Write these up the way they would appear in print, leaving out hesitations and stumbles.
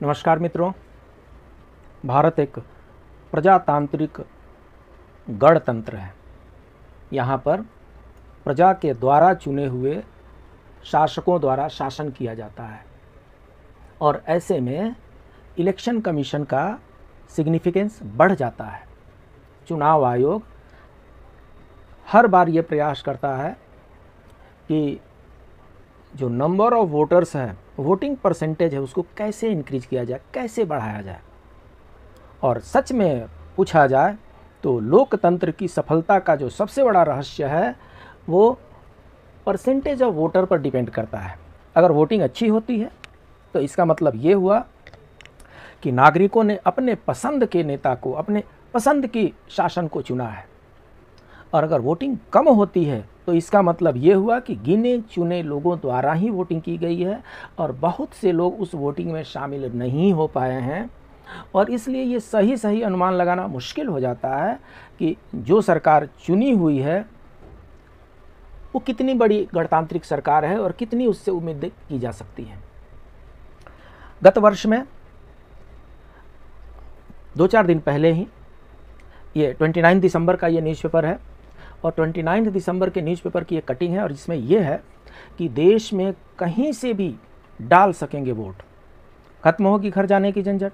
नमस्कार मित्रों। भारत एक प्रजातांत्रिक गणतंत्र है। यहाँ पर प्रजा के द्वारा चुने हुए शासकों द्वारा शासन किया जाता है और ऐसे में इलेक्शन कमीशन का सिग्निफिकेंस बढ़ जाता है। चुनाव आयोग हर बार ये प्रयास करता है कि जो नंबर ऑफ वोटर्स है, वोटिंग परसेंटेज है, उसको कैसे इंक्रीज किया जाए, कैसे बढ़ाया जाए। और सच में पूछा जाए तो लोकतंत्र की सफलता का जो सबसे बड़ा रहस्य है वो परसेंटेज ऑफ वोटर पर डिपेंड करता है। अगर वोटिंग अच्छी होती है तो इसका मतलब ये हुआ कि नागरिकों ने अपने पसंद के नेता को, अपने पसंद की शासन को चुना है। और अगर वोटिंग कम होती है तो इसका मतलब ये हुआ कि गिने चुने लोगों द्वारा ही वोटिंग की गई है और बहुत से लोग उस वोटिंग में शामिल नहीं हो पाए हैं। और इसलिए ये सही अनुमान लगाना मुश्किल हो जाता है कि जो सरकार चुनी हुई है वो कितनी बड़ी गणतांत्रिक सरकार है और कितनी उससे उम्मीद की जा सकती है। गत वर्ष में 2-4 दिन पहले ही, ये 29 दिसंबर का ये न्यूज़पेपर है और 29 दिसंबर के न्यूज़पेपर की एक कटिंग है और जिसमें यह है कि देश में कहीं से भी डाल सकेंगे वोट, खत्म होगी घर जाने की झंझट।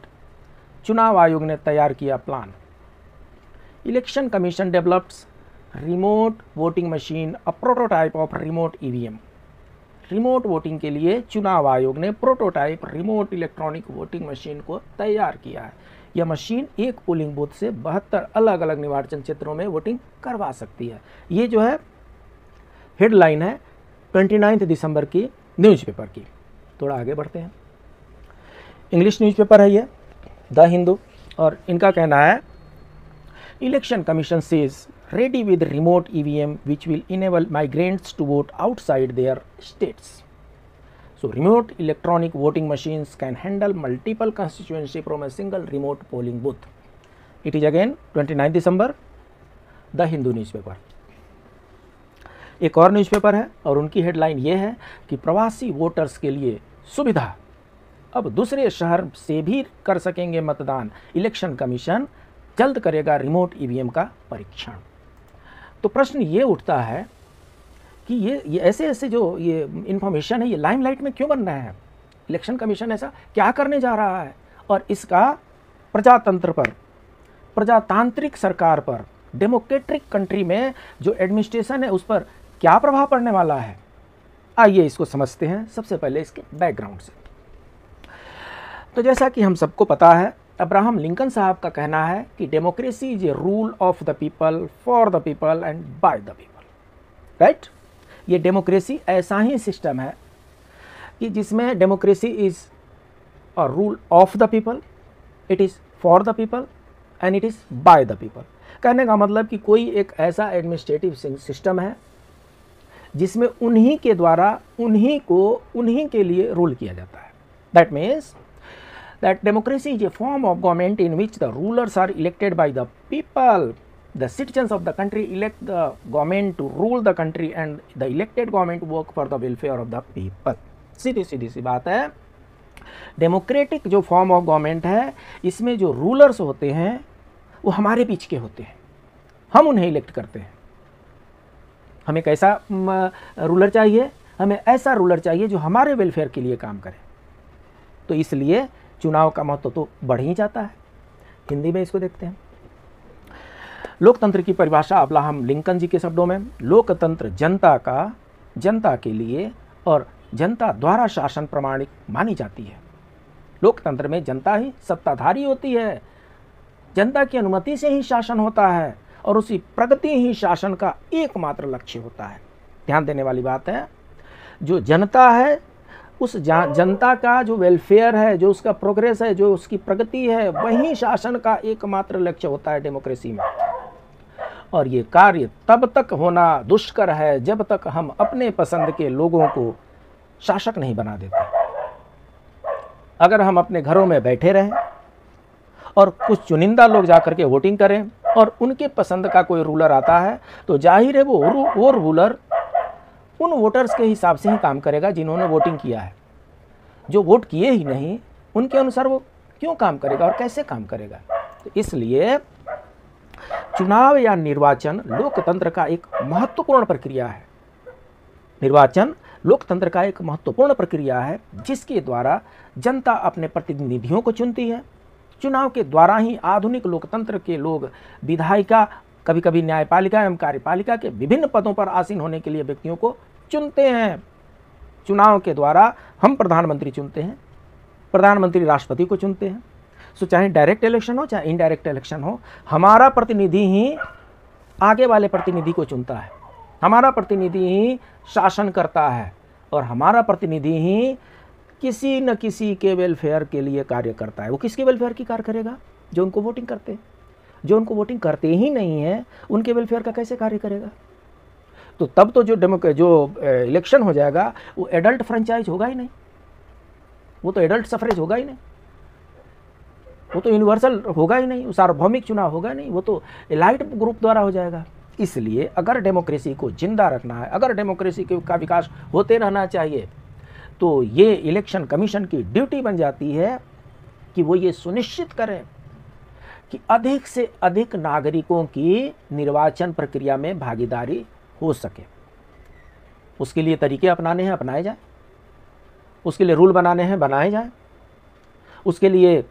चुनाव आयोग ने तैयार किया plan. Election commission develops remote voting machine, a prototype of remote EVM. Remote voting के लिए चुनाव आयोग ने prototype remote electronic voting machine को तैयार किया है। यह मशीन एक पोलिंग बूथ से 72 अलग अलग निर्वाचन क्षेत्रों में वोटिंग करवा सकती है। ये जो है हेडलाइन है 29 दिसंबर की न्यूज़पेपर की। थोड़ा आगे बढ़ते हैं। इंग्लिश न्यूज़पेपर है ये, द हिंदू, और इनका कहना है election commission says ready with remote EVM which will enable migrants to vote outside their states. So remote electronic voting machines can handle multiple constituency from a single remote polling booth. It is again 29 December, the Hindu newspaper. एक और newspaper है और उनकी headline ये है कि प्रवासी voters के लिए सुविधा, अब दूसरे शहर से भी कर सकेंगे मतदान। इलेक्शन कमीशन जल्द करेगा रिमोट ईवीएम का परीक्षण। तो प्रश्न ये उठता है कि ये ऐसे जो ये इन्फॉर्मेशन है ये लाइमलाइट में क्यों बन रहा है। इलेक्शन कमीशन ऐसा क्या करने जा रहा है और इसका प्रजातंत्र पर, प्रजातांत्रिक सरकार पर, डेमोक्रेटिक कंट्री में जो एडमिनिस्ट्रेशन है उस पर क्या प्रभाव पड़ने वाला है। आइए इसको समझते हैं सबसे पहले इसके बैकग्राउंड से। तो जैसा कि हम सबको पता है, अब्राहम लिंकन साहब का कहना है कि democracy is a rule of the people, for the people and bye the people. Right. ये डेमोक्रेसी ऐसा ही सिस्टम है कि जिसमें democracy is a rule of the people, it is for the people and it is by the people. कहने का मतलब कि कोई एक ऐसा एडमिनिस्ट्रेटिव सिस्टम है जिसमें उन्हीं के द्वारा उन्हीं के लिए रूल किया जाता है। That means that democracy is a form of government in which the rulers are elected by the people. The citizens of the country elect the government to rule the country and the elected government work for the welfare of the people। सीधी सी बात है। Democratic जो form of government है इसमें जो rulers होते हैं वो हमारे बीच के होते हैं, हम उन्हें इलेक्ट करते हैं। हमें कैसा रूलर चाहिए? हमें ऐसा रूलर चाहिए जो हमारे वेलफेयर के लिए काम करे। तो इसलिए चुनाव का महत्व तो बढ़ ही जाता है। हिंदी में इसको देखते हैं। लोकतंत्र की परिभाषा अब्राहम लिंकन जी के शब्दों में, लोकतंत्र जनता के लिए और जनता द्वारा शासन प्रमाणिक मानी जाती है। लोकतंत्र में जनता ही सत्ताधारी होती है, जनता की अनुमति से ही शासन होता है और उसी प्रगति ही शासन का एकमात्र लक्ष्य होता है। ध्यान देने वाली बात है, जो जनता है उस जनता का जो वेलफेयर है, जो उसका प्रोग्रेस है, जो उसकी प्रगति है, वही शासन का एकमात्र लक्ष्य होता है डेमोक्रेसी में। और ये कार्य तब तक होना दुष्कर है जब तक हम अपने पसंद के लोगों को शासक नहीं बना देते। अगर हम अपने घरों में बैठे रहें और कुछ चुनिंदा लोग जाकर के वोटिंग करें और उनके पसंद का कोई रूलर आता है तो जाहिर है वो रूलर उन वोटर्स के हिसाब से ही काम करेगा जिन्होंने वोटिंग किया है। जो वोट किए ही नहीं उनके अनुसार वो क्यों काम करेगा और कैसे काम करेगा। तो इसलिए चुनाव या निर्वाचन लोकतंत्र का एक महत्वपूर्ण प्रक्रिया है। निर्वाचन लोकतंत्र का एक महत्वपूर्ण प्रक्रिया है जिसके द्वारा जनता अपने प्रतिनिधियों को चुनती है। चुनाव के द्वारा ही आधुनिक लोकतंत्र के लोग विधायिका, कभी कभी न्यायपालिका एवं कार्यपालिका के विभिन्न पदों पर आसीन होने के लिए व्यक्तियों को चुनते हैं। चुनाव के द्वारा हम प्रधानमंत्री चुनते हैं, प्रधानमंत्री राष्ट्रपति को चुनते हैं। सो चाहे डायरेक्ट इलेक्शन हो चाहे इनडायरेक्ट इलेक्शन हो, हमारा प्रतिनिधि ही आगे वाले प्रतिनिधि को चुनता है, हमारा प्रतिनिधि ही शासन करता है और हमारा प्रतिनिधि ही किसी न किसी के वेलफेयर के लिए कार्य करता है। वो किसके वेलफेयर की कार्य करेगा? जो उनको वोटिंग करते हैं। जो उनको वोटिंग करते ही नहीं है उनके वेलफेयर का कैसे कार्य करेगा? तो तब तो जो इलेक्शन हो जाएगा वो एडल्ट फ्रेंचाइज होगा ही नहीं, वो तो एडल्ट सफरेज होगा ही नहीं, वो तो यूनिवर्सल होगा ही नहीं, वो सार्वभौमिक चुनाव होगा नहीं, वो तो एलाइट ग्रुप द्वारा हो जाएगा। इसलिए अगर डेमोक्रेसी को जिंदा रखना है, अगर डेमोक्रेसी का विकास होते रहना चाहिए, तो ये इलेक्शन कमीशन की ड्यूटी बन जाती है कि वो ये सुनिश्चित करें कि अधिक से अधिक नागरिकों की निर्वाचन प्रक्रिया में भागीदारी हो सके। उसके लिए तरीके अपनाने हैं, अपनाए जाए, उसके लिए रूल बनाने हैं, बनाए जाए, उसके लिए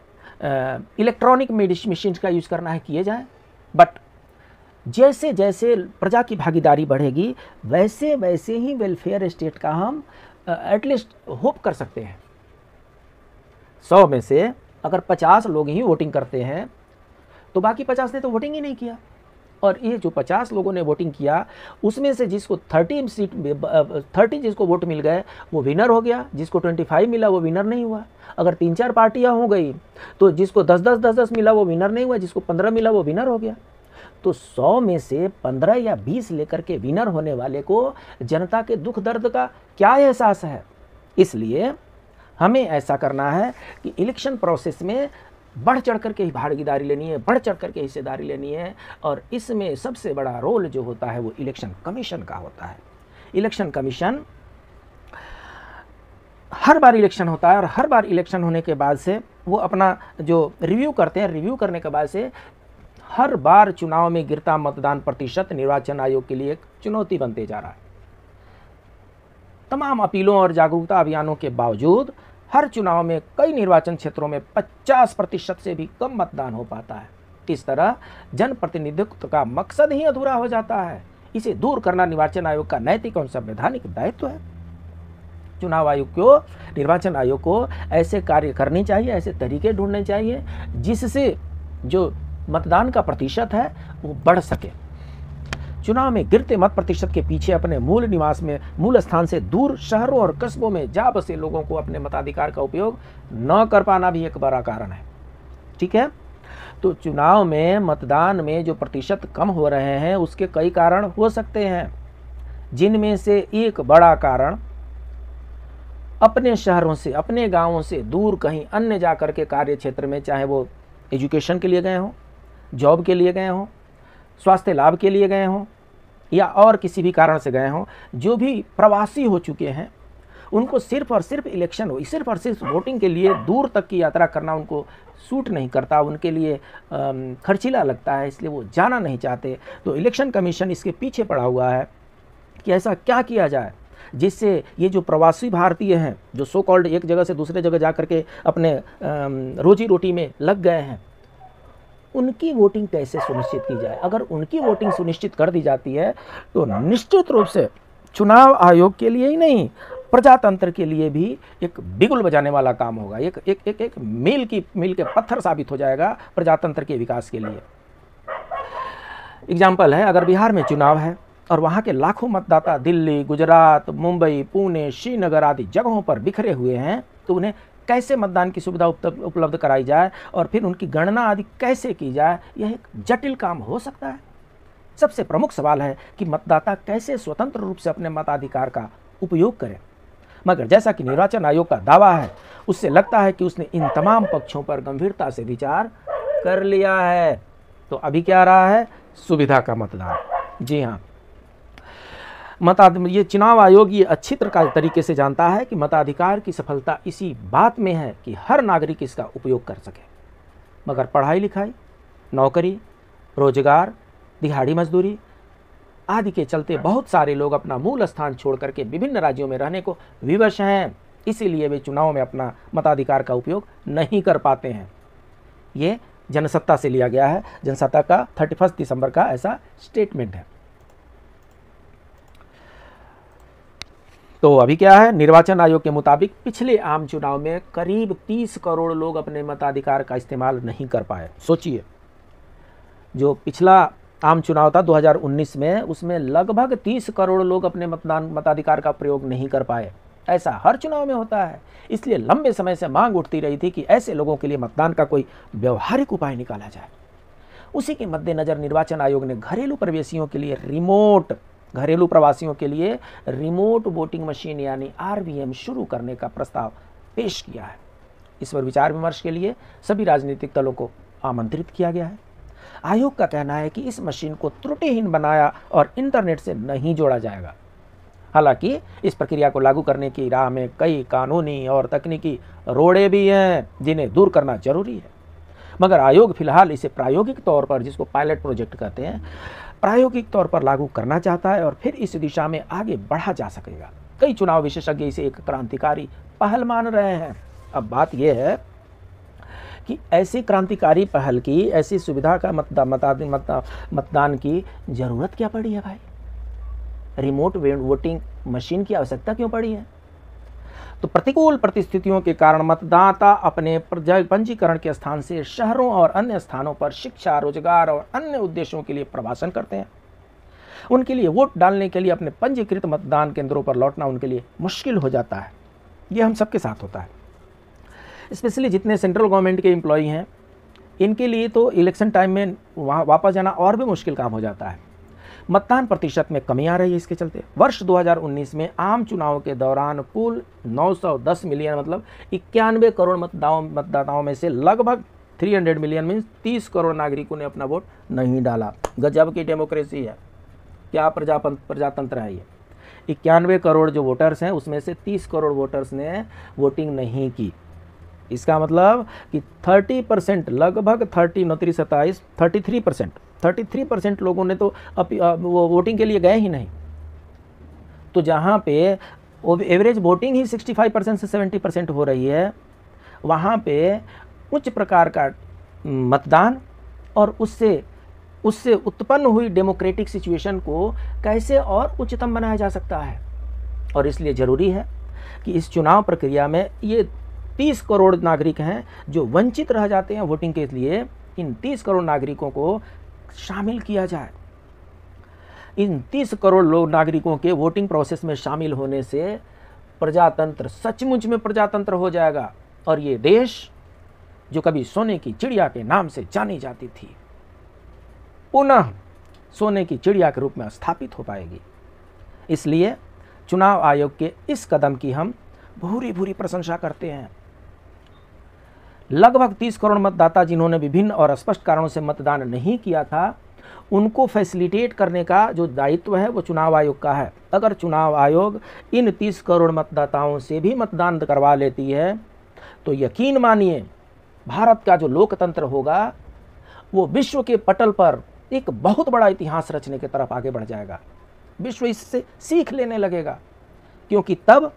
इलेक्ट्रॉनिक मशीन का यूज़ करना है, किए जाए। बट जैसे जैसे प्रजा की भागीदारी बढ़ेगी वैसे वैसे ही वेलफेयर स्टेट का हम एटलीस्ट होप कर सकते हैं। 100 में से अगर 50 लोग ही वोटिंग करते हैं तो बाकी 50 ने तो वोटिंग ही नहीं किया, और ये जो 50 लोगों ने वोटिंग किया उसमें से जिसको 30 जिसको वोट मिल गए वो विनर हो गया, जिसको 25 मिला वो विनर नहीं हुआ। अगर 3-4 पार्टियां हो गई तो जिसको 10-10 मिला वो विनर नहीं हुआ, जिसको 15 मिला वो विनर हो गया। तो 100 में से 15 या 20 लेकर के विनर होने वाले को जनता के दुख दर्द का क्या एहसास है। इसलिए हमें ऐसा करना है कि इलेक्शन प्रोसेस में बढ़ चढ़ करके ही भागीदारी लेनी है, बढ़ चढ़ करके हिस्सेदारी लेनी है, और इसमें सबसे बड़ा रोल जो होता है वो इलेक्शन कमीशन का होता है। इलेक्शन कमीशन हर बार इलेक्शन होता है और हर बार इलेक्शन होने के बाद से वो अपना जो रिव्यू करते हैं, रिव्यू करने के बाद से हर बार चुनाव में गिरता मतदान प्रतिशत निर्वाचन आयोग के लिए एक चुनौती बनते जा रहा है। तमाम अपीलों और जागरूकता अभियानों के बावजूद हर चुनाव में कई निर्वाचन क्षेत्रों में 50% से भी कम मतदान हो पाता है। इस तरह जनप्रतिनिधित्व का मकसद ही अधूरा हो जाता है। इसे दूर करना निर्वाचन आयोग का नैतिक और संवैधानिक दायित्व है। चुनाव आयोग को, निर्वाचन आयोग को ऐसे कार्य करने चाहिए, ऐसे तरीके ढूंढने चाहिए जिससे जो मतदान का प्रतिशत है वो बढ़ सके। चुनाव में गिरते मत प्रतिशत के पीछे अपने मूल निवास में, मूल स्थान से दूर शहरों और कस्बों में जा बसे लोगों को अपने मताधिकार का उपयोग न कर पाना भी एक बड़ा कारण है। ठीक है, तो चुनाव में मतदान में जो प्रतिशत कम हो रहे हैं उसके कई कारण हो सकते हैं, जिनमें से एक बड़ा कारण अपने शहरों से, अपने गांवों से दूर कहीं अन्य जाकर के कार्य क्षेत्र में, चाहे वो एजुकेशन के लिए गए हों, जॉब के लिए गए हों, स्वास्थ्य लाभ के लिए गए हों या और किसी भी कारण से गए हों, जो भी प्रवासी हो चुके हैं उनको सिर्फ और सिर्फ इलेक्शन हो, सिर्फ और सिर्फ वोटिंग के लिए दूर तक की यात्रा करना उनको सूट नहीं करता, उनके लिए खर्चीला लगता है, इसलिए वो जाना नहीं चाहते। तो इलेक्शन कमीशन इसके पीछे पड़ा हुआ है कि ऐसा क्या किया जाए जिससे ये जो प्रवासी भारतीय हैं, जो सो कॉल्ड एक जगह से दूसरे जगह जा करके अपने रोजी रोटी में लग गए हैं, उनकी वोटिंग कैसे सुनिश्चित की जाए। अगर उनकी वोटिंग सुनिश्चित कर दी जाती है तो निश्चित रूप से चुनाव आयोग के लिए ही नहीं, प्रजातंत्र के लिए भी एक बिगुल बजाने वाला काम होगा, एक मील के पत्थर साबित हो जाएगा प्रजातंत्र के विकास के लिए। एग्जाम्पल है, अगर बिहार में चुनाव है और वहाँ के लाखों मतदाता दिल्ली, गुजरात, मुंबई, पुणे, श्रीनगर आदि जगहों पर बिखरे हुए हैं, तो उन्हें कैसे मतदान की सुविधा उपलब्ध कराई जाए और फिर उनकी गणना आदि कैसे की जाए, यह एक जटिल काम हो सकता है। सबसे प्रमुख सवाल है कि मतदाता कैसे स्वतंत्र रूप से अपने मताधिकार का उपयोग करें। मगर जैसा कि निर्वाचन आयोग का दावा है, उससे लगता है कि उसने इन तमाम पक्षों पर गंभीरता से विचार कर लिया है। तो अभी क्या रहा है? सुविधा का मतदान। जी हाँ, ये चुनाव आयोग ये अच्छी तरीके से जानता है कि मताधिकार की सफलता इसी बात में है कि हर नागरिक इसका उपयोग कर सके, मगर पढ़ाई लिखाई, नौकरी, रोजगार, दिहाड़ी मजदूरी आदि के चलते बहुत सारे लोग अपना मूल स्थान छोड़ करके विभिन्न राज्यों में रहने को विवश हैं, इसीलिए वे चुनाव में अपना मताधिकार का उपयोग नहीं कर पाते हैं। ये जनसत्ता से लिया गया है, जनसत्ता का 31 दिसंबर का ऐसा स्टेटमेंट है। तो अभी क्या है, निर्वाचन आयोग के मुताबिक पिछले आम चुनाव में करीब 30 करोड़ लोग अपने मताधिकार का इस्तेमाल नहीं कर पाए। सोचिए, जो पिछला आम चुनाव था 2019 में, उसमें लगभग 30 करोड़ लोग अपने मताधिकार का प्रयोग नहीं कर पाए। ऐसा हर चुनाव में होता है, इसलिए लंबे समय से मांग उठती रही थी कि ऐसे लोगों के लिए मतदान का कोई व्यवहारिक उपाय निकाला जाए। उसी के मद्देनजर निर्वाचन आयोग ने घरेलू प्रवासियों के लिए रिमोट वोटिंग मशीन यानी RVM शुरू करने का प्रस्ताव पेश किया है। इस पर विचार विमर्श के लिए सभी राजनीतिक दलों को आमंत्रित किया गया है। आयोग का कहना है कि इस मशीन को त्रुटिहीन बनाया और इंटरनेट से नहीं जोड़ा जाएगा। हालांकि इस प्रक्रिया को लागू करने की राह में कई कानूनी और तकनीकी रोड़े भी हैं जिन्हें दूर करना जरूरी है, मगर आयोग फिलहाल इसे प्रायोगिक तौर पर, जिसको पायलट प्रोजेक्ट कहते हैं, प्रायोगिक तौर पर लागू करना चाहता है और फिर इस दिशा में आगे बढ़ा जा सकेगा। कई चुनाव विशेषज्ञ इसे एक क्रांतिकारी पहल मान रहे हैं। अब बात यह है कि ऐसी क्रांतिकारी पहल की, ऐसी सुविधा का मतदान की जरूरत क्या पड़ी है भाई? रिमोट वोटिंग मशीन की आवश्यकता क्यों पड़ी है? तो प्रतिकूल परिस्थितियों के कारण मतदाता अपने पंजीकरण के स्थान से शहरों और अन्य स्थानों पर शिक्षा, रोजगार और अन्य उद्देश्यों के लिए प्रवासन करते हैं। उनके लिए वोट डालने के लिए अपने पंजीकृत मतदान केंद्रों पर लौटना उनके लिए मुश्किल हो जाता है। ये हम सबके साथ होता है, स्पेशली जितने सेंट्रल गवर्नमेंट के एम्प्लॉई हैं, इनके लिए तो इलेक्शन टाइम में वहाँ वापस जाना और भी मुश्किल काम हो जाता है। मतदान प्रतिशत में कमी आ रही है। इसके चलते वर्ष 2019 में आम चुनाव के दौरान कुल 910 मिलियन मतलब 91 करोड़ मतदाताओं में से लगभग 300 मिलियन मीन्स 30 करोड़ नागरिकों ने अपना वोट नहीं डाला। गजब की डेमोक्रेसी है, क्या प्रजातंत्र है ये। 91 करोड़ जो वोटर्स हैं उसमें से 30 करोड़ वोटर्स ने वोटिंग नहीं की। इसका मतलब कि 30%, लगभग 33% लोगों ने तो वो वोटिंग के लिए गए ही नहीं। तो जहाँ पे एवरेज वोटिंग ही 65% से 70% हो रही है, वहाँ पे उच्च प्रकार का मतदान और उससे उत्पन्न हुई डेमोक्रेटिक सिचुएशन को कैसे और उच्चतम बनाया जा सकता है। और इसलिए ज़रूरी है कि इस चुनाव प्रक्रिया में ये 30 करोड़ नागरिक हैं जो वंचित रह जाते हैं वोटिंग के लिए, इन 30 करोड़ नागरिकों को शामिल किया जाए। इन 30 करोड़ लोग नागरिकों के वोटिंग प्रोसेस में शामिल होने से प्रजातंत्र सचमुच में प्रजातंत्र हो जाएगा और ये देश जो कभी सोने की चिड़िया के नाम से जानी जाती थी, पुनः सोने की चिड़िया के रूप में स्थापित हो पाएगी। इसलिए चुनाव आयोग के इस कदम की हम भूरी प्रशंसा करते हैं। लगभग 30 करोड़ मतदाता जिन्होंने विभिन्न और स्पष्ट कारणों से मतदान नहीं किया था, उनको फैसिलिटेट करने का जो दायित्व है वो चुनाव आयोग का है। अगर चुनाव आयोग इन 30 करोड़ मतदाताओं से भी मतदान करवा लेती है तो यकीन मानिए भारत का जो लोकतंत्र होगा वो विश्व के पटल पर एक बहुत बड़ा इतिहास रचने की तरफ आगे बढ़ जाएगा। विश्व इससे सीख लेने लगेगा, क्योंकि तब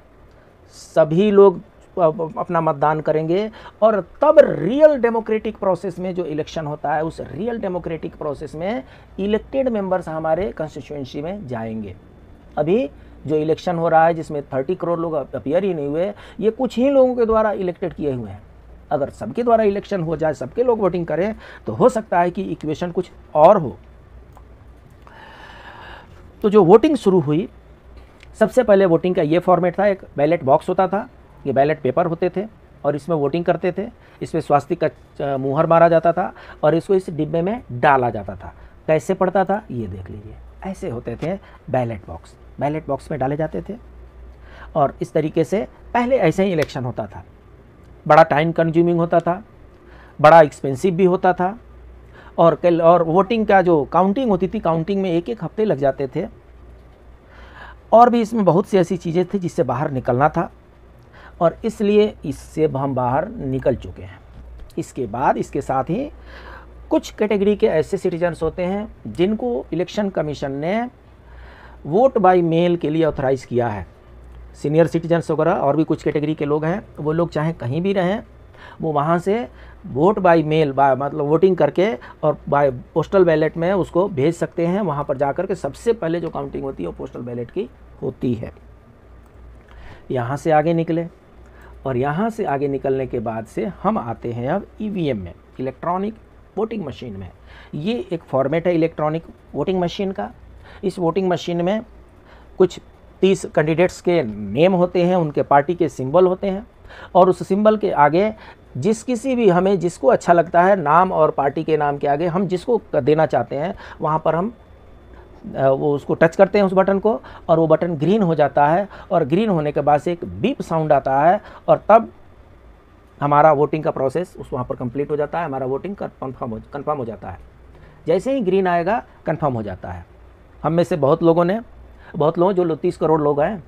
सभी लोग अपना मतदान करेंगे और तब रियल डेमोक्रेटिक प्रोसेस में जो इलेक्शन होता है, उस रियल डेमोक्रेटिक प्रोसेस में इलेक्टेड मेंबर्स हमारे कंस्टिट्यूएंसी में जाएंगे। अभी जो इलेक्शन हो रहा है जिसमें 30 करोड़ लोग अपीयर ही नहीं हुए, ये कुछ ही लोगों के द्वारा इलेक्टेड किए हुए हैं। अगर सबके द्वारा इलेक्शन हो जाए, सबके लोग वोटिंग करें, तो हो सकता है कि इक्वेशन कुछ और हो। तो जो वोटिंग शुरू हुई, सबसे पहले वोटिंग का ये फॉर्मेट था, एक बैलेट बॉक्स होता था, ये बैलेट पेपर होते थे और इसमें वोटिंग करते थे। इसमें स्वास्तिक का मुहर मारा जाता था और इसको इस डिब्बे में डाला जाता था। कैसे पड़ता था ये देख लीजिए, ऐसे होते थे बैलेट बॉक्स। बैलेट बॉक्स में डाले जाते थे और इस तरीके से पहले ऐसे ही इलेक्शन होता था। बड़ा टाइम कंज्यूमिंग होता था, बड़ा एक्सपेंसिव भी होता था और वोटिंग का जो काउंटिंग होती थी, काउंटिंग में 1-1 हफ्ते लग जाते थे। और भी इसमें बहुत सी ऐसी चीज़ें थी जिससे बाहर निकलना था और इसलिए इससे हम बाहर निकल चुके हैं। इसके बाद इसके साथ ही कुछ कैटेगरी के ऐसे सिटीजन्स होते हैं जिनको इलेक्शन कमीशन ने वोट बाय मेल के लिए ऑथराइज़ किया है। सीनियर सिटीजन्स वगैरह और भी कुछ कैटेगरी के लोग हैं, वो लोग चाहे कहीं भी रहें, वो वहाँ से वोट बाय मेल मतलब वोटिंग करके और बाय पोस्टल बैलेट में उसको भेज सकते हैं। वहाँ पर जाकर के सबसे पहले जो काउंटिंग होती है वो पोस्टल बैलेट की होती है। यहाँ से आगे निकले और यहाँ से आगे निकलने के बाद से हम आते हैं अब ईवीएम में, इलेक्ट्रॉनिक वोटिंग मशीन में। ये एक फॉर्मेट है इलेक्ट्रॉनिक वोटिंग मशीन का। इस वोटिंग मशीन में कुछ 30 कैंडिडेट्स के नेम होते हैं, उनके पार्टी के सिंबल होते हैं और उस सिंबल के आगे किसी भी हमें जिसको अच्छा लगता है नाम और पार्टी के नाम के आगे हम जिसको देना चाहते हैं वहाँ पर हम वो उसको टच करते हैं उस बटन को और वो बटन ग्रीन हो जाता है और ग्रीन होने के बाद से एक बीप साउंड आता है और तब हमारा वोटिंग का प्रोसेस उस वहाँ पर कंप्लीट हो जाता है, हमारा वोटिंग कन्फर्म हो जाता है। जैसे ही ग्रीन आएगा कन्फर्म हो जाता है। हम में से बहुत लोग जो 30 करोड़ लोग हैं,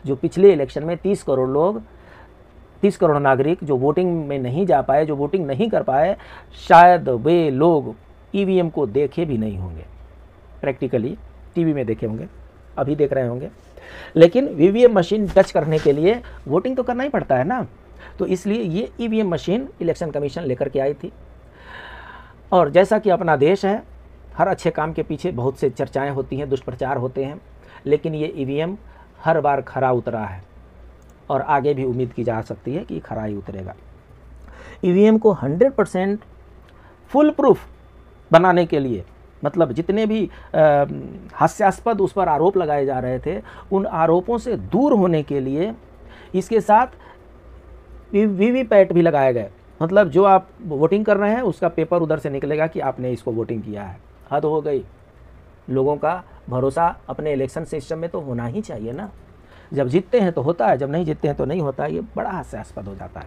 जो पिछले इलेक्शन में 30 करोड़ नागरिक जो वोटिंग में नहीं जा पाए, जो वोटिंग नहीं कर पाए, शायद वे लोग ईवीएम को देखे भी नहीं होंगे। प्रैक्टिकली टीवी में देखे होंगे, अभी देख रहे होंगे, लेकिन ईवीएम मशीन टच करने के लिए वोटिंग तो करना ही पड़ता है ना। तो इसलिए ये ईवीएम मशीन इलेक्शन कमीशन लेकर के आई थी। और जैसा कि अपना देश है, हर अच्छे काम के पीछे बहुत से चर्चाएं होती हैं, दुष्प्रचार होते हैं, लेकिन ये ईवीएम हर बार खरा उतरा है और आगे भी उम्मीद की जा सकती है कि खरा ही उतरेगा। ईवीएम को 100% फुल प्रूफ बनाने के लिए, मतलब जितने भी हास्यास्पद उस पर आरोप लगाए जा रहे थे, उन आरोपों से दूर होने के लिए इसके साथ वीवीपैट भी लगाए गए। मतलब जो आप वोटिंग कर रहे हैं उसका पेपर उधर से निकलेगा कि आपने इसको वोटिंग किया है। हद हो गई। लोगों का भरोसा अपने इलेक्शन सिस्टम में तो होना ही चाहिए ना। जब जीतते हैं तो होता है, जब नहीं जीतते हैं तो नहीं होता है। ये बड़ा हास्यास्पद हो जाता है।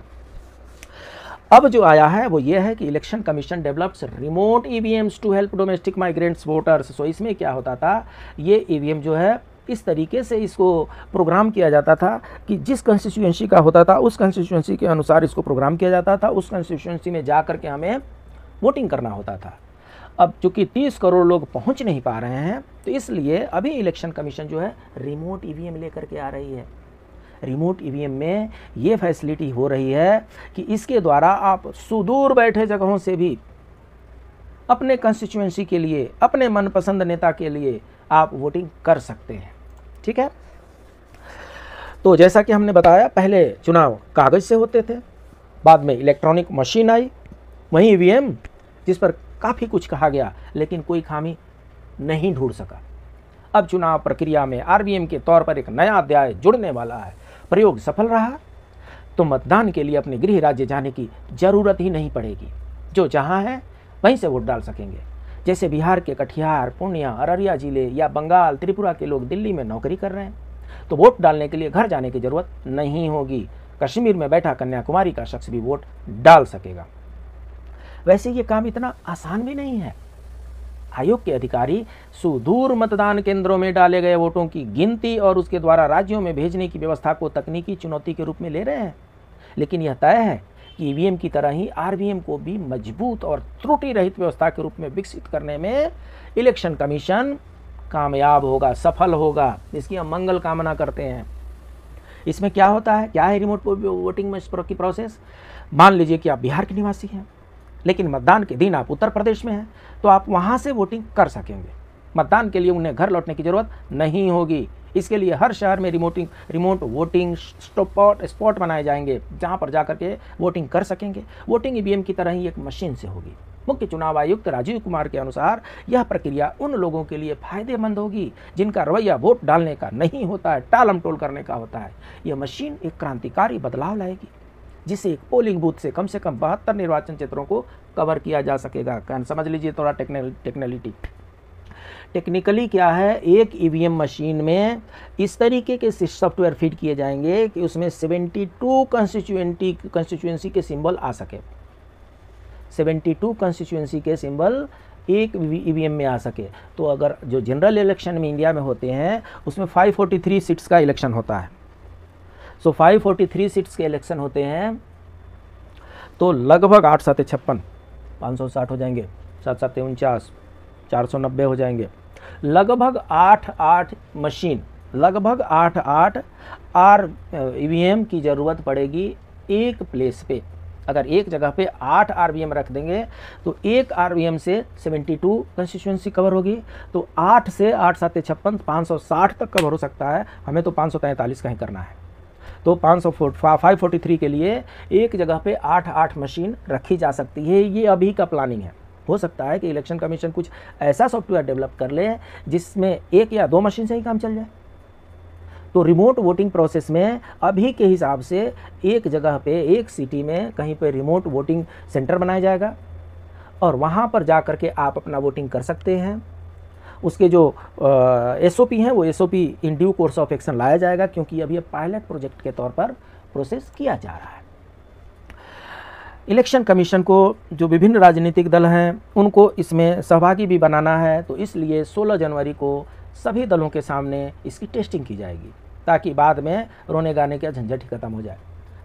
अब जो आया है वो ये है कि election commission develops remote EVMs to help domestic migrants voters. So इसमें क्या होता था, ये ईवीएम जो है इस तरीके से इसको प्रोग्राम किया जाता था कि जिस कंस्टिट्यूएंसी का होता था उस कंस्टिट्यूएंसी के अनुसार इसको प्रोग्राम किया जाता था। उस कंस्टिट्यूएंसी में जा कर के हमें वोटिंग करना होता था। अब चूँकि 30 करोड़ लोग पहुंच नहीं पा रहे हैं, तो इसलिए अभी इलेक्शन कमीशन जो है रिमोट ईवीएम लेकर के आ रही है। रिमोट ईवीएम में ये फैसिलिटी हो रही है कि इसके द्वारा आप सुदूर बैठे जगहों से भी अपने कंस्टिट्यूएंसी के लिए, अपने मनपसंद नेता के लिए आप वोटिंग कर सकते हैं। ठीक है। तो जैसा कि हमने बताया, पहले चुनाव कागज से होते थे, बाद में इलेक्ट्रॉनिक मशीन आई, वहीं ईवीएम जिस पर काफ़ी कुछ कहा गया लेकिन कोई खामी नहीं ढूंढ सका। अब चुनाव प्रक्रिया में आरवीएम के तौर पर एक नया अध्याय जुड़ने वाला है। प्रयोग सफल रहा तो मतदान के लिए अपने गृह राज्य जाने की जरूरत ही नहीं पड़ेगी। जो जहां है वहीं से वोट डाल सकेंगे। जैसे बिहार के कटिहार, पूर्णिया, अररिया जिले या बंगाल, त्रिपुरा के लोग दिल्ली में नौकरी कर रहे हैं तो वोट डालने के लिए घर जाने की जरूरत नहीं होगी। कश्मीर में बैठा कन्याकुमारी का शख्स भी वोट डाल सकेगा। वैसे ये काम इतना आसान भी नहीं है। आयोग के अधिकारी सुदूर मतदान केंद्रों में डाले गए वोटों की गिनती और उसके द्वारा राज्यों में भेजने की व्यवस्था को तकनीकी चुनौती के रूप में ले रहे हैं। लेकिन यह तय है कि ईवीएम की तरह ही आरवीएम को भी मजबूत और त्रुटि रहित व्यवस्था के रूप में विकसित करने में इलेक्शन कमीशन कामयाब होगा, सफल होगा। इसकी हम मंगल कामना करते हैं। इसमें क्या होता है, क्या है रिमोट वोटिंग की प्रोसेस। मान लीजिए कि आप बिहार के निवासी हैं लेकिन मतदान के दिन आप उत्तर प्रदेश में हैं, तो आप वहां से वोटिंग कर सकेंगे। मतदान के लिए उन्हें घर लौटने की जरूरत नहीं होगी। इसके लिए हर शहर में रिमोट वोटिंग स्पॉट बनाए जाएंगे जहां पर जाकर के वोटिंग कर सकेंगे। वोटिंग ईवीएम की तरह ही एक मशीन से होगी। मुख्य चुनाव आयुक्त राजीव कुमार के अनुसार यह प्रक्रिया उन लोगों के लिए फायदेमंद होगी जिनका रवैया वोट डालने का नहीं होता है, टालम टोल करने का होता है। यह मशीन एक क्रांतिकारी बदलाव लाएगी जिससे एक पोलिंग बूथ से कम 72 निर्वाचन क्षेत्रों को कवर किया जा सकेगा। समझ लीजिए थोड़ा टेक्निकली क्या है, एक ईवीएम मशीन में इस तरीके के सॉफ्टवेयर फीड किए जाएंगे कि उसमें 72 कंस्टिट्यूएंसी के सिंबल आ सके। 72 कंस्टिट्यूएंसी के सिंबल एक ईवीएम में आ सके। तो अगर जो जनरल इलेक्शन में इंडिया में होते हैं उसमें 543 सीट्स का इलेक्शन होता है। सो 543 सीट्स के इलेक्शन होते हैं, तो लगभग 8 7 56 560 हो जाएंगे, 7 7 49 490 हो जाएंगे। लगभग 8 मशीन, लगभग 8 ईवीएम की ज़रूरत पड़ेगी एक प्लेस पे। अगर एक जगह पे 8 आरवीएम रख देंगे तो एक आरवीएम से 72 कंस्टिट्यूंसी कवर होगी। तो 8 से 8 7 56 560 तक कवर हो सकता है। हमें तो 543 का ही करना है। तो 543 के लिए एक जगह पे 8 मशीन रखी जा सकती है। ये अभी का प्लानिंग है। हो सकता है कि इलेक्शन कमीशन कुछ ऐसा सॉफ्टवेयर डेवलप कर ले जिसमें 1 या 2 मशीन से ही काम चल जाए। तो रिमोट वोटिंग प्रोसेस में अभी के हिसाब से एक जगह पे, एक सिटी में कहीं पे रिमोट वोटिंग सेंटर बनाया जाएगा और वहाँ पर जा कर के आप अपना वोटिंग कर सकते हैं। उसके जो एसओपी हैं वो SOP in due course of action लाया जाएगा, क्योंकि अभी पायलट प्रोजेक्ट के तौर पर प्रोसेस किया जा रहा है। इलेक्शन कमीशन को जो विभिन्न राजनीतिक दल हैं उनको इसमें सहभागी भी बनाना है। तो इसलिए 16 जनवरी को सभी दलों के सामने इसकी टेस्टिंग की जाएगी, ताकि बाद में रोने गाने का झंझट ही खत्म हो जाए।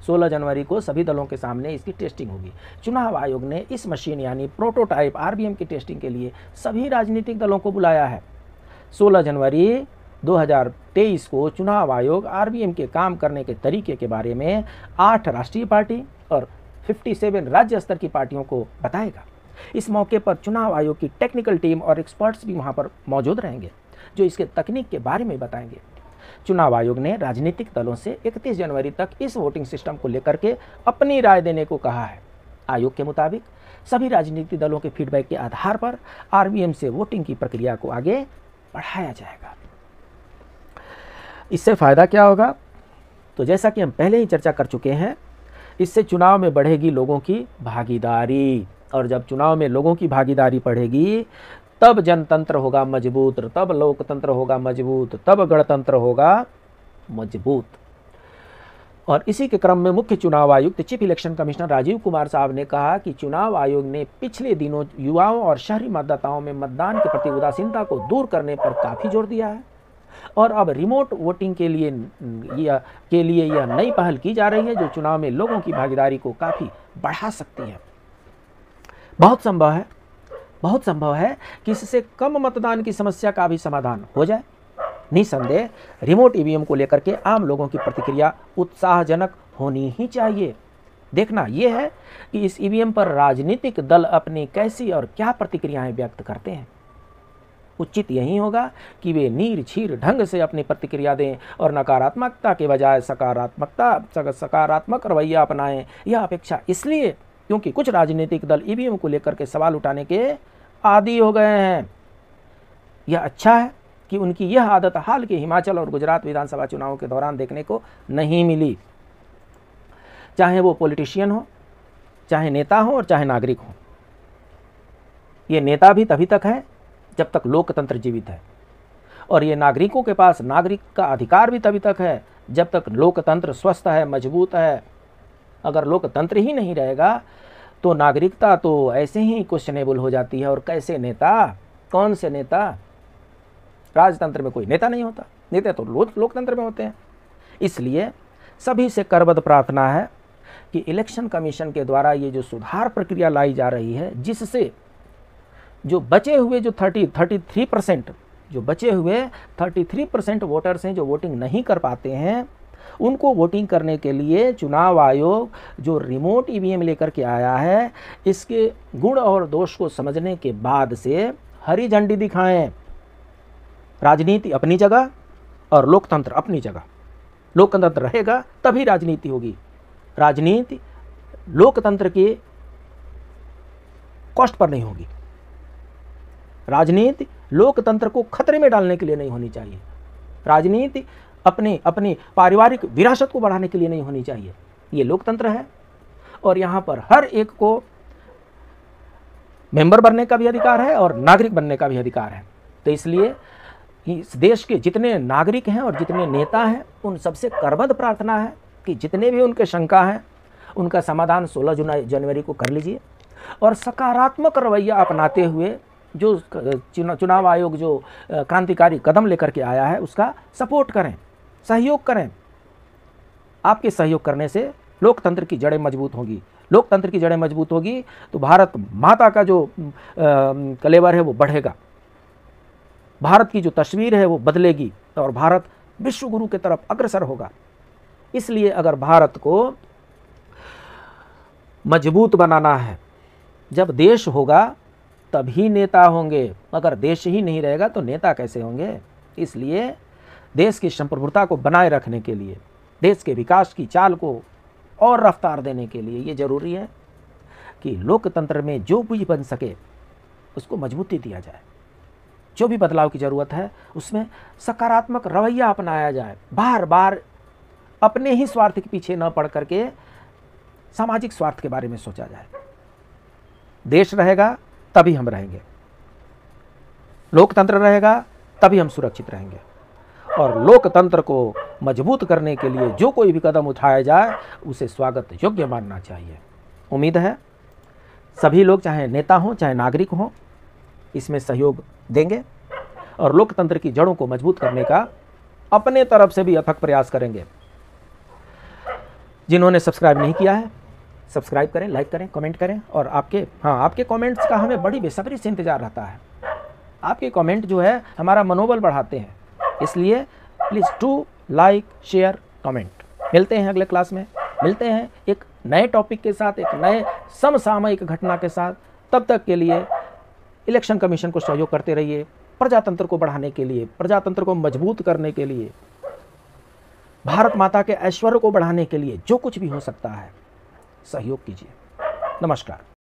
16 जनवरी को सभी दलों के सामने इसकी टेस्टिंग होगी। चुनाव आयोग ने इस मशीन यानी प्रोटोटाइप आरबीएम की टेस्टिंग के लिए सभी राजनीतिक दलों को बुलाया है। 16 जनवरी 2023 को चुनाव आयोग आरबीएम के काम करने के तरीके के बारे में 8 राष्ट्रीय पार्टी और 57 राज्य स्तर की पार्टियों को बताएगा। इस मौके पर चुनाव आयोग की टेक्निकल टीम और एक्सपर्ट्स भी वहां पर मौजूद रहेंगे, जो इसके तकनीक के बारे में बताएंगे। चुनाव आयोग ने राजनीतिक दलों से 31 जनवरी तक इस वोटिंग सिस्टम को लेकर के अपनी राय देने को कहा है। आयोग के मुताबिक सभी राजनीतिक दलों के फीडबैक के आधार पर आरबीएम से वोटिंग की प्रक्रिया को आगे बढ़ाया जाएगा। इससे फायदा क्या होगा? तो जैसा कि हम पहले ही चर्चा कर चुके हैं, इससे चुनाव में बढ़ेगी लोगों की भागीदारी, और जब चुनाव में लोगों की भागीदारी बढ़ेगी तब जनतंत्र होगा मजबूत, तब लोकतंत्र होगा मजबूत, तब गणतंत्र होगा मजबूत। और इसी के क्रम में मुख्य चुनाव आयुक्त chief election commissioner Rajiv Kumar साहब ने कहा कि चुनाव आयोग ने पिछले दिनों युवाओं और शहरी मतदाताओं में मतदान के प्रति उदासीनता को दूर करने पर काफ़ी जोर दिया है, और अब रिमोट वोटिंग के लिए यह नई पहल की जा रही है जो चुनाव में लोगों की भागीदारी को काफ़ी बढ़ा सकती है। बहुत संभव है कि इससे कम मतदान की समस्या का भी समाधान हो जाए। निसंदेह रिमोट ईवीएम को लेकर के आम लोगों की प्रतिक्रिया उत्साहजनक होनी ही चाहिए। देखना यह है कि इस ईवीएम पर राजनीतिक दल अपनी कैसी और क्या प्रतिक्रियाएं व्यक्त करते हैं। उचित यही होगा कि वे नीर-छीर ढंग से अपनी प्रतिक्रिया दें और नकारात्मकता के बजाय सकारात्मक रवैया अपनाएं। यह अपेक्षा इसलिए क्योंकि कुछ राजनीतिक दल ईवीएम को लेकर के सवाल उठाने के आदी हो गए हैं। यह अच्छा है कि उनकी यह आदत हाल के हिमाचल और गुजरात विधानसभा चुनावों के दौरान देखने को नहीं मिली। चाहे वो पॉलिटिशियन हो, चाहे नेता हो और चाहे नागरिक हो। ये नेता भी तभी तक है जब तक लोकतंत्र जीवित है, और ये नागरिकों के पास नागरिक का अधिकार भी तभी तक है जब तक लोकतंत्र स्वस्थ है, मजबूत है। अगर लोकतंत्र ही नहीं रहेगा तो नागरिकता तो ऐसे ही क्वेश्चनेबल हो जाती है। और कैसे नेता, कौन से नेता? राजतंत्र में कोई नेता नहीं होता, नेता तो लोकतंत्र में होते हैं। इसलिए सभी से करबद्ध प्रार्थना है कि इलेक्शन कमीशन के द्वारा ये जो सुधार प्रक्रिया लाई जा रही है, जिससे जो बचे हुए जो 33% जो बचे हुए 33% वोटर्स हैं जो वोटिंग नहीं कर पाते हैं, उनको वोटिंग करने के लिए चुनाव आयोग जो रिमोट ईवीएम लेकर के आया है, इसके गुण और दोष को समझने के बाद से हरी झंडी दिखाएं। राजनीति अपनी जगह और लोकतंत्र अपनी जगह। लोकतंत्र रहेगा तभी राजनीति होगी। राजनीति लोकतंत्र के कॉस्ट पर नहीं होगी। राजनीति लोकतंत्र को खतरे में डालने के लिए नहीं होनी चाहिए। राजनीति अपनी पारिवारिक विरासत को बढ़ाने के लिए नहीं होनी चाहिए। ये लोकतंत्र है और यहाँ पर हर एक को मेंबर बनने का भी अधिकार है और नागरिक बनने का भी अधिकार है। तो इसलिए इस देश के जितने नागरिक हैं और जितने नेता हैं, उन सबसे करबद्ध प्रार्थना है कि जितने भी उनके शंका हैं उनका समाधान 16 जनवरी को कर लीजिए और सकारात्मक रवैया अपनाते हुए जो चुनाव आयोग जो क्रांतिकारी कदम लेकर के आया है उसका सपोर्ट करें, सहयोग करें। आपके सहयोग करने से लोकतंत्र की जड़ें मजबूत होंगी। लोकतंत्र की जड़ें मजबूत होगी तो भारत माता का जो कलेवर है वो बढ़ेगा, भारत की जो तस्वीर है वो बदलेगी और भारत विश्व गुरु की तरफ अग्रसर होगा। इसलिए अगर भारत को मजबूत बनाना है, जब देश होगा तभी नेता होंगे, अगर देश ही नहीं रहेगा तो नेता कैसे होंगे। इसलिए देश की संप्रभुता को बनाए रखने के लिए, देश के विकास की चाल को और रफ्तार देने के लिए ये जरूरी है कि लोकतंत्र में जो भी बन सके उसको मजबूती दिया जाए। जो भी बदलाव की ज़रूरत है उसमें सकारात्मक रवैया अपनाया जाए। बार बार अपने ही स्वार्थ के पीछे न पड़ करके सामाजिक स्वार्थ के बारे में सोचा जाए। देश रहेगा तभी हम रहेंगे, लोकतंत्र रहेगा तभी हम सुरक्षित रहेंगे। और लोकतंत्र को मजबूत करने के लिए जो कोई भी कदम उठाया जाए उसे स्वागत योग्य मानना चाहिए। उम्मीद है सभी लोग, चाहे नेता हों चाहे नागरिक हों, इसमें सहयोग देंगे और लोकतंत्र की जड़ों को मजबूत करने का अपने तरफ से भी अथक प्रयास करेंगे। जिन्होंने सब्सक्राइब नहीं किया है सब्सक्राइब करें, लाइक करें, कमेंट करें। और आपके कमेंट्स का हमें बड़ी बेसब्री से इंतजार रहता है। आपके कमेंट जो है हमारा मनोबल बढ़ाते हैं, इसलिए please to like, share, comment. मिलते हैं अगले क्लास में, मिलते हैं एक नए टॉपिक के साथ, एक नए समसामयिक घटना के साथ। तब तक के लिए इलेक्शन कमीशन को सहयोग करते रहिए। प्रजातंत्र को बढ़ाने के लिए, प्रजातंत्र को मजबूत करने के लिए, भारत माता के ऐश्वर्य को बढ़ाने के लिए जो कुछ भी हो सकता है सहयोग कीजिए। नमस्कार।